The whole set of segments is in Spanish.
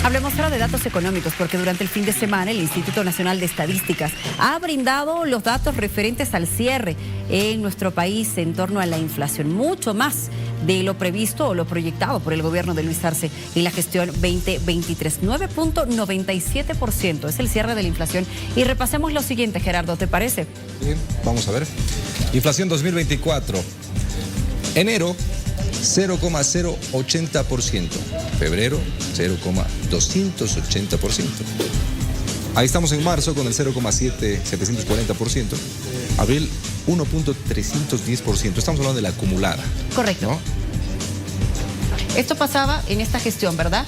Hablemos ahora de datos económicos, porque durante el fin de semana el Instituto Nacional de Estadísticas ha brindado los datos referentes al cierre en nuestro país en torno a la inflación, mucho más de lo previsto o lo proyectado por el gobierno de Luis Arce en la gestión 2023. 9.97% es el cierre de la inflación. Y repasemos lo siguiente, Gerardo, ¿te parece? Bien, vamos a ver. Inflación 2024. Enero, 0,080%. Febrero, 0,280%. Ahí estamos en marzo con el 0,740%. Abril, 1,310%. Estamos hablando de la acumulada. Correcto. ¿No? Esto pasaba en esta gestión, ¿verdad?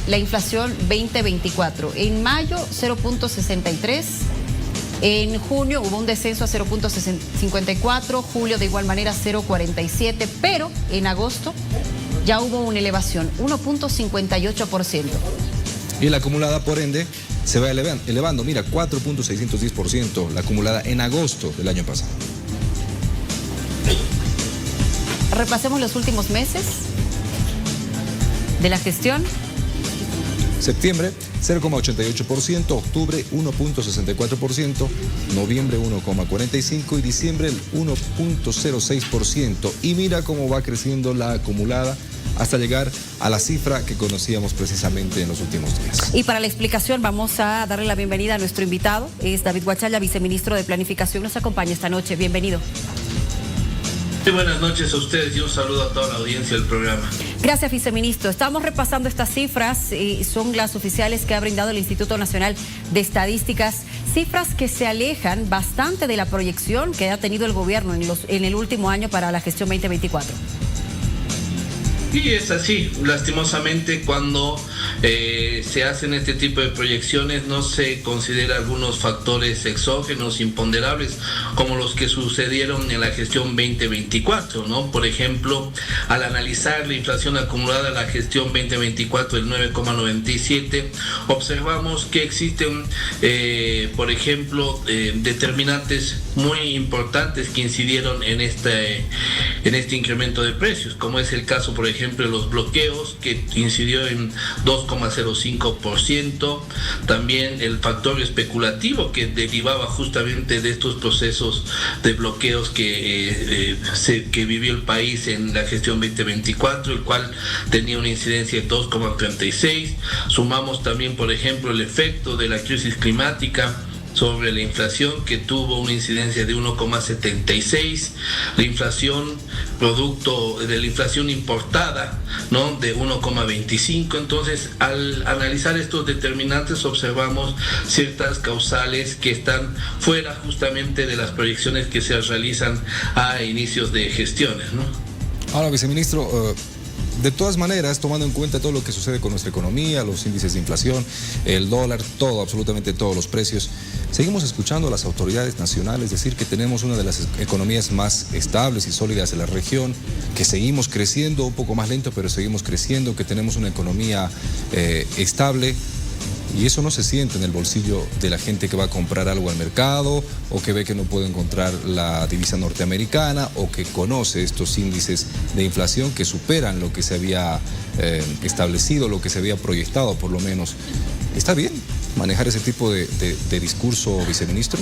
La inflación 2024. En mayo, 0,63%. En junio hubo un descenso a 0,54%, julio de igual manera 0,47%, pero en agosto ya hubo una elevación, 1,58%. Y la acumulada, por ende, se va elevando. Mira, 4,610% la acumulada en agosto del año pasado. Repasemos los últimos meses de la gestión. Septiembre, 0,88%, octubre, 1,64%, noviembre, 1,45% y diciembre, el 1,06%. Y mira cómo va creciendo la acumulada hasta llegar a la cifra que conocíamos precisamente en los últimos días. Y para la explicación vamos a darle la bienvenida a nuestro invitado, es David Guachalla, viceministro de Planificación, nos acompaña esta noche. Bienvenido. Muy buenas noches a ustedes y un saludo a toda la audiencia del programa. Gracias, viceministro. Estamos repasando estas cifras, son las oficiales que ha brindado el Instituto Nacional de Estadísticas, cifras que se alejan bastante de la proyección que ha tenido el gobierno en el último año para la gestión 2024. Y es así, lastimosamente cuando se hacen este tipo de proyecciones no se considera algunos factores exógenos imponderables como los que sucedieron en la gestión 2024, ¿no? Por ejemplo, al analizar la inflación acumulada en la gestión 2024 del 9,97, observamos que existen, por ejemplo, determinantes muy importantes que incidieron en este incremento de precios, como es el caso, por ejemplo, de los bloqueos, que incidió en 2,05%, también el factor especulativo que derivaba justamente de estos procesos de bloqueos que vivió el país en la gestión 2024, el cual tenía una incidencia de 2,36%. Sumamos también, por ejemplo, el efecto de la crisis climática sobre la inflación, que tuvo una incidencia de 1,76%, la inflación producto de la inflación importada, ¿no?, de 1,25%. Entonces, al analizar estos determinantes, observamos ciertas causales que están fuera justamente de las proyecciones que se realizan a inicios de gestiones, ¿no? Ahora, viceministro, de todas maneras, tomando en cuenta todo lo que sucede con nuestra economía, los índices de inflación, el dólar, todo, absolutamente todos los precios, seguimos escuchando a las autoridades nacionales decir que tenemos una de las economías más estables y sólidas de la región, que seguimos creciendo, un poco más lento, pero seguimos creciendo, que tenemos una economía estable. Y eso no se siente en el bolsillo de la gente que va a comprar algo al mercado o que ve que no puede encontrar la divisa norteamericana o que conoce estos índices de inflación que superan lo que se había establecido, lo que se había proyectado por lo menos. ¿Está bien manejar ese tipo de discurso, viceministro?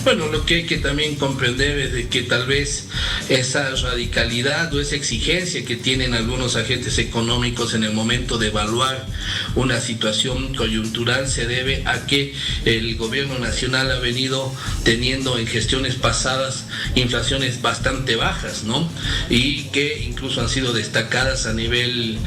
Bueno, lo que hay que también comprender es de que tal vez esa radicalidad o esa exigencia que tienen algunos agentes económicos en el momento de evaluar una situación coyuntural se debe a que el gobierno nacional ha venido teniendo en gestiones pasadas inflaciones bastante bajas, ¿no? Y que incluso han sido destacadas a nivel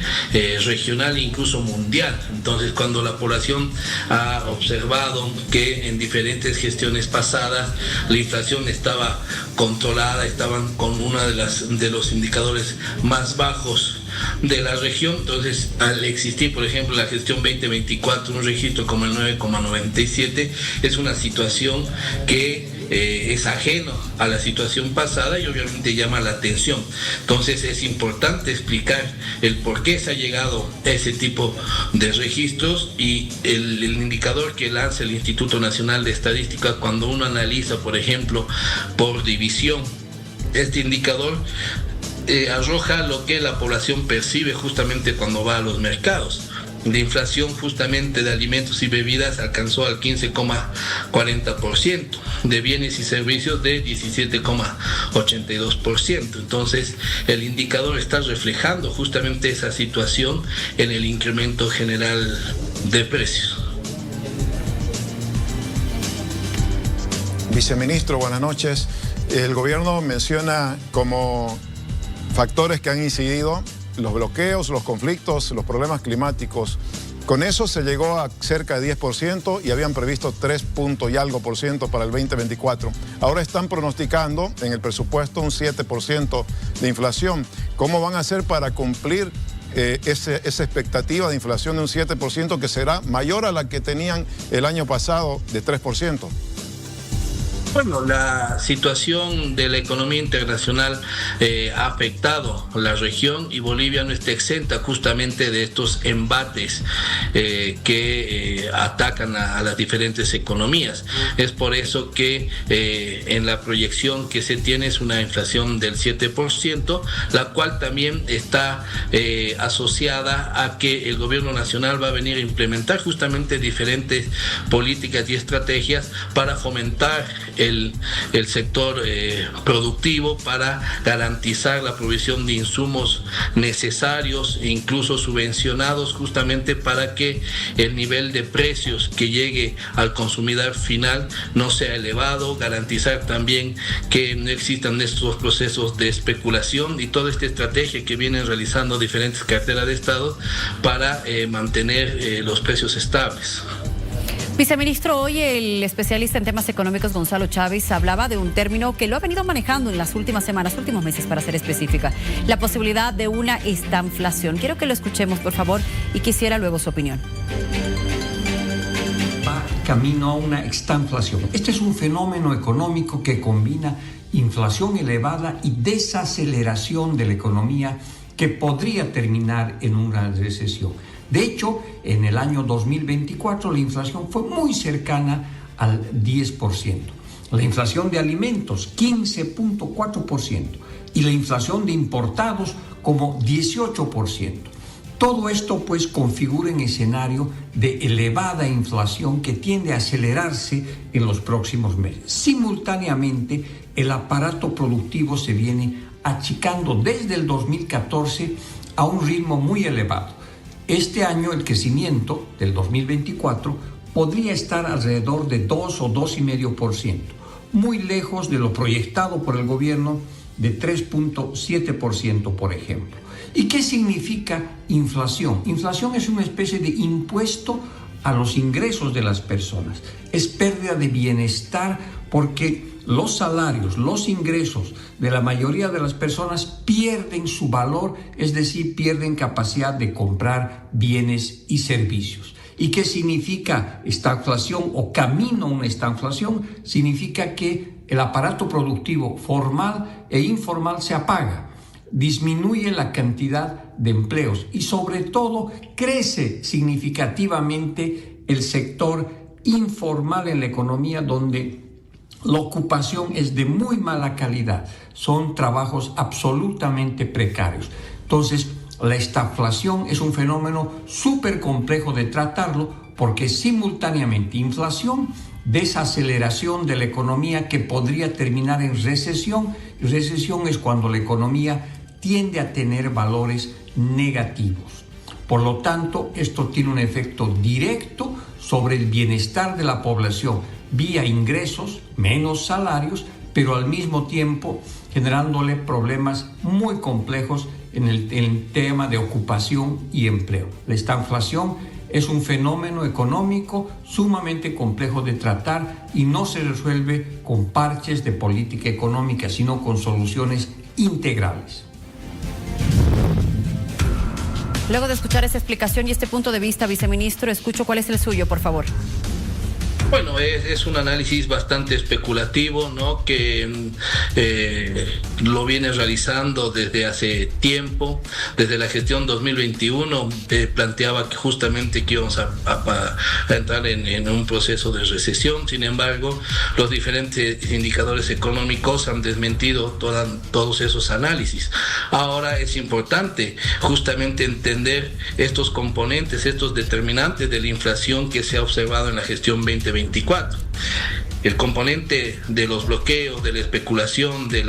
regional e incluso mundial. Entonces, cuando la población ha observado que en diferentes gestiones pasadas la inflación estaba controlada, estaban con uno de los indicadores más bajos de la región, entonces al existir, por ejemplo, la gestión 2024, un registro como el 9,97, es una situación que es ajeno a la situación pasada y obviamente llama la atención. Entonces es importante explicar el por qué se ha llegado a ese tipo de registros y el indicador que lanza el Instituto Nacional de Estadística cuando uno analiza, por ejemplo, por división, este indicador arroja lo que la población percibe justamente cuando va a los mercados. de inflación justamente de alimentos y bebidas alcanzó al 15,40%, de bienes y servicios de 17,82%. Entonces, el indicador está reflejando justamente esa situación en el incremento general de precios. Viceministro, buenas noches. El gobierno menciona como factores que han incidido los bloqueos, los conflictos, los problemas climáticos. Con eso se llegó a cerca de 10% y habían previsto 3 puntos y algo por ciento para el 2024. Ahora están pronosticando en el presupuesto un 7% de inflación. ¿Cómo van a hacer para cumplir esa expectativa de inflación de un 7% que será mayor a la que tenían el año pasado de 3%? Bueno, la situación de la economía internacional ha afectado la región y Bolivia no está exenta justamente de estos embates que atacan a las diferentes economías. Es por eso que en la proyección que se tiene es una inflación del 7%, la cual también está asociada a que el gobierno nacional va a venir a implementar justamente diferentes políticas y estrategias para fomentar el sector productivo, para garantizar la provisión de insumos necesarios e incluso subvencionados justamente para que el nivel de precios que llegue al consumidor final no sea elevado, garantizar también que no existan estos procesos de especulación y toda esta estrategia que vienen realizando diferentes carteras de Estado para mantener los precios estables. Viceministro, hoy el especialista en temas económicos Gonzalo Chávez hablaba de un término que lo ha venido manejando en las últimas semanas, últimos meses para ser específica, la posibilidad de una estanflación. Quiero que lo escuchemos, por favor, y quisiera luego su opinión. Va camino a una estanflación. Este es un fenómeno económico que combina inflación elevada y desaceleración de la economía que podría terminar en una recesión. De hecho, en el año 2024 la inflación fue muy cercana al 10%. La inflación de alimentos, 15.4%. Y la inflación de importados, como 18%. Todo esto, pues, configura un escenario de elevada inflación que tiende a acelerarse en los próximos meses. Simultáneamente, el aparato productivo se viene achicando desde el 2014 a un ritmo muy elevado. Este año el crecimiento del 2024 podría estar alrededor de 2 o 2,5%, muy lejos de lo proyectado por el gobierno de 3.7%, por ejemplo. ¿Y qué significa inflación? Inflación es una especie de impuesto a los ingresos de las personas. Es pérdida de bienestar porque los salarios, los ingresos de la mayoría de las personas pierden su valor, es decir, pierden capacidad de comprar bienes y servicios. ¿Y qué significa estanflación o camino a una estanflación? Significa que el aparato productivo formal e informal se apaga, disminuye la cantidad de empleos y sobre todo crece significativamente el sector informal en la economía, donde la ocupación es de muy mala calidad, son trabajos absolutamente precarios. Entonces, la estanflación es un fenómeno súper complejo de tratarlo porque simultáneamente inflación, desaceleración de la economía que podría terminar en recesión. Recesión es cuando la economía tiende a tener valores negativos. Por lo tanto, esto tiene un efecto directo sobre el bienestar de la población, vía ingresos, menos salarios, pero al mismo tiempo generándole problemas muy complejos en el tema de ocupación y empleo. La estanflación es un fenómeno económico sumamente complejo de tratar y no se resuelve con parches de política económica, sino con soluciones integrales. Luego de escuchar esta explicación y este punto de vista, viceministro, escucho cuál es el suyo, por favor. Bueno, es un análisis bastante especulativo, ¿no? Que lo viene realizando desde hace tiempo, desde la gestión 2021, planteaba que justamente que íbamos a entrar en un proceso de recesión. Sin embargo, los diferentes indicadores económicos han desmentido todos esos análisis. Ahora es importante justamente entender estos componentes, estos determinantes de la inflación que se ha observado en la gestión 2024. El componente de los bloqueos, de la especulación, de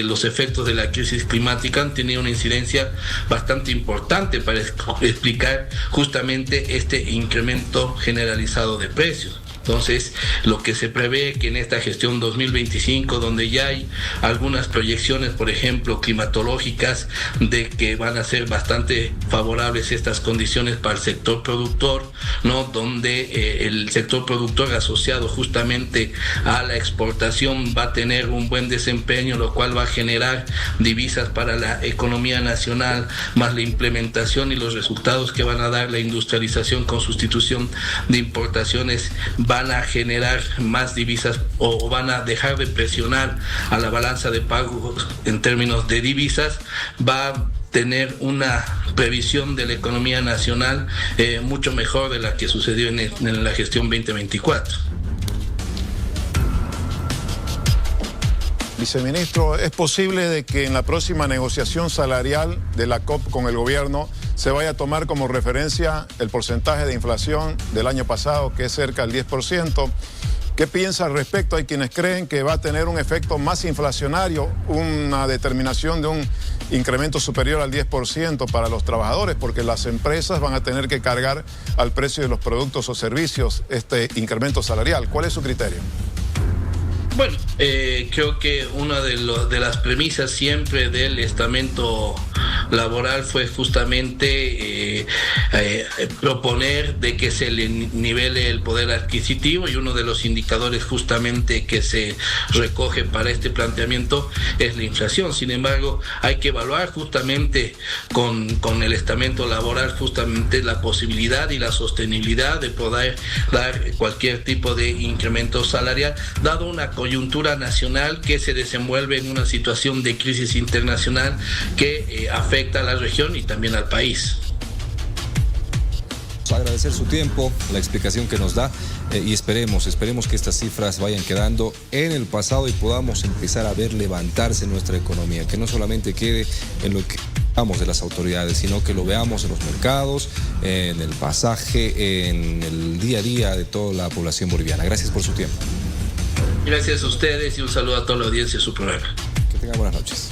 los efectos de la crisis climática han tenido una incidencia bastante importante para explicar justamente este incremento generalizado de precios. Entonces, lo que se prevé que en esta gestión 2025, donde ya hay algunas proyecciones, por ejemplo, climatológicas, de que van a ser bastante favorables estas condiciones para el sector productor, ¿no? Donde el sector productor asociado justamente a la exportación va a tener un buen desempeño, lo cual va a generar divisas para la economía nacional, más la implementación y los resultados que van a dar la industrialización con sustitución de importaciones van a generar más divisas o van a dejar de presionar a la balanza de pagos en términos de divisas, va a tener una previsión de la economía nacional mucho mejor de la que sucedió en la gestión 2024. Viceministro, ¿es posible de que en la próxima negociación salarial de la COP con el gobierno se vaya a tomar como referencia el porcentaje de inflación del año pasado, que es cerca del 10%? ¿Qué piensa al respecto? Hay quienes creen que va a tener un efecto más inflacionario, una determinación de un incremento superior al 10% para los trabajadores, porque las empresas van a tener que cargar al precio de los productos o servicios este incremento salarial. ¿Cuál es su criterio? Bueno, creo que una de las premisas siempre del estamento laboral fue justamente proponer de que se le nivele el poder adquisitivo, y uno de los indicadores justamente que se recoge para este planteamiento es la inflación. Sin embargo, hay que evaluar justamente con el estamento laboral justamente la posibilidad y la sostenibilidad de poder dar cualquier tipo de incremento salarial, dado una coyuntura nacional que se desenvuelve en una situación de crisis internacional que afecta a la región y también al país. Agradecer su tiempo, la explicación que nos da y esperemos que estas cifras vayan quedando en el pasado y podamos empezar a ver levantarse nuestra economía, que no solamente quede en lo que de las autoridades, sino que lo veamos en los mercados, en el pasaje, en el día a día de toda la población boliviana. Gracias por su tiempo. Gracias a ustedes y un saludo a toda la audiencia de su programa. Que tengan buenas noches.